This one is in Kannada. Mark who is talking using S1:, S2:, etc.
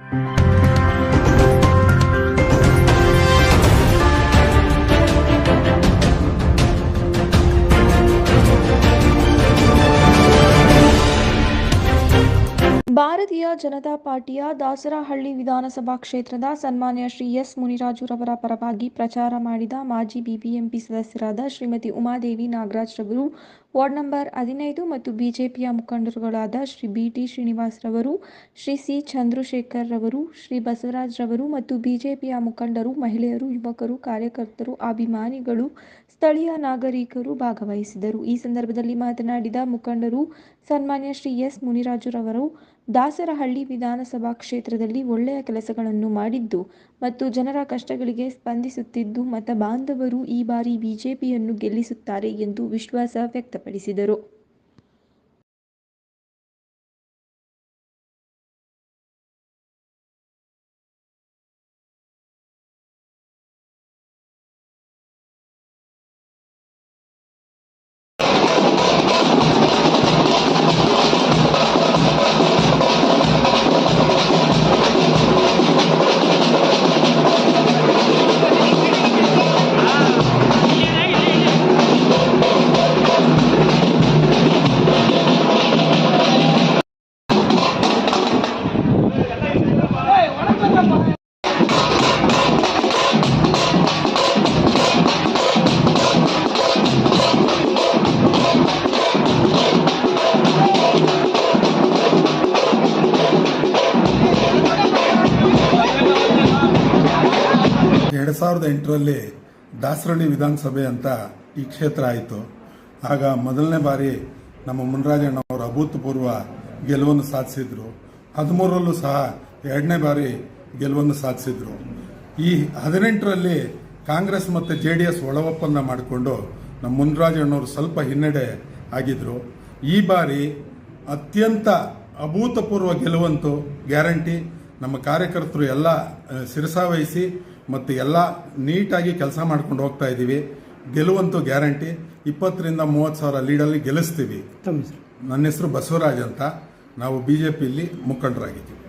S1: ಭಾರತೀಯ ಜನತಾ ಪಾರ್ಟಿಯ ದಾಸರಹಳ್ಳಿ ವಿಧಾನಸಭಾ ಕ್ಷೇತ್ರದ ಸನ್ಮಾನ್ಯ ಶ್ರೀ ಎಸ್ ಮುನಿರಾಜುರವರ ಪರವಾಗಿ ಪ್ರಚಾರ ಮಾಡಿದ ಮಾಜಿ ಬಿಬಿಎಂಪಿ ಸದಸ್ಯರಾದ ಶ್ರೀಮತಿ ಉಮಾದೇವಿ ನಾಗರಾಜ್ ರವರು, ವಾರ್ಡ್ ನಂಬರ್ 15 ಮತ್ತು ಬಿಜೆಪಿಯ ಮುಖಂಡರುಗಳಾದ ಶ್ರೀ ಬಿಟಿ ಶ್ರೀನಿವಾಸ್ ರವರು, ಶ್ರೀ ಸಿ ಚಂದ್ರಶೇಖರ್ ರವರು, ಶ್ರೀ ಬಸವರಾಜ್ ರವರು ಮತ್ತು ಬಿಜೆಪಿಯ ಮುಖಂಡರು, ಮಹಿಳೆಯರು, ಯುವಕರು, ಕಾರ್ಯಕರ್ತರು, ಅಭಿಮಾನಿಗಳು, ಸ್ಥಳೀಯ ನಾಗರಿಕರು ಭಾಗವಹಿಸಿದರು. ಈ ಸಂದರ್ಭದಲ್ಲಿ ಮಾತನಾಡಿದ ಮುಖಂಡರು, ಸನ್ಮಾನ್ಯ ಶ್ರೀ ಎಸ್ ಮುನಿರಾಜುರವರು ದಾಸರಹಳ್ಳಿ ವಿಧಾನಸಭಾ ಕ್ಷೇತ್ರದಲ್ಲಿ ಒಳ್ಳೆಯ ಕೆಲಸಗಳನ್ನು ಮಾಡಿದ್ದು ಮತ್ತು ಜನರ ಕಷ್ಟಗಳಿಗೆ ಸ್ಪಂದಿಸುತ್ತಿದ್ದು ಮತ ಬಾಂಧವರು ಈ ಬಾರಿ ಬಿಜೆಪಿಯನ್ನು ಗೆಲ್ಲಿಸುತ್ತಾರೆ ಎಂದು ವಿಶ್ವಾಸ ವ್ಯಕ್ತಪಡಿಸಿದರು.
S2: ರಲ್ಲಿ ದಾಸರಹಳ್ಳಿ ವಿಧಾನಸಭೆ ಅಂತ ಈ ಕ್ಷೇತ್ರ ಆಯಿತು. ಆಗ ಮೊದಲನೇ ಬಾರಿ ನಮ್ಮ ಮುನಿರಾಜಣ್ಣವರು ಅಭೂತಪೂರ್ವ ಗೆಲುವನ್ನು ಸಾಧಿಸಿದ್ರು. 13ರಲ್ಲೂ ಸಹ ಎರಡನೇ ಬಾರಿ ಗೆಲುವನ್ನು ಸಾಧಿಸಿದ್ರು. ಈ 18ರಲ್ಲಿ ಕಾಂಗ್ರೆಸ್ ಮತ್ತು JDS ಒಳ ಒಪ್ಪಂದ ಮಾಡಿಕೊಂಡು ನಮ್ಮ ಮುನಿರಾಜಣ್ಣವರು ಸ್ವಲ್ಪ ಹಿನ್ನಡೆ ಆಗಿದ್ರು. ಈ ಬಾರಿ ಅತ್ಯಂತ ಅಭೂತಪೂರ್ವ ಗೆಲುವಂತೂ ಗ್ಯಾರಂಟಿ. ನಮ್ಮ ಕಾರ್ಯಕರ್ತರು ಎಲ್ಲ ಶಿರಸಾವಹಿಸಿ ಮತ್ತು ಎಲ್ಲ ನೀಟಾಗಿ ಕೆಲಸ ಮಾಡ್ಕೊಂಡು ಹೋಗ್ತಾ ಇದ್ದೀವಿ. ಗೆಲುವಂತೂ ಗ್ಯಾರಂಟಿ. 20ರಿಂದ 30 ಸಾವಿರ ಲೀಡಲ್ಲಿ ಗೆಲ್ಲಿಸ್ತೀವಿ. ನನ್ನ ಹೆಸರು ಬಸವರಾಜ್ ಅಂತ. ನಾವು BJPಯಲ್ಲಿ ಮುಖಂಡರಾಗಿದ್ದೀವಿ.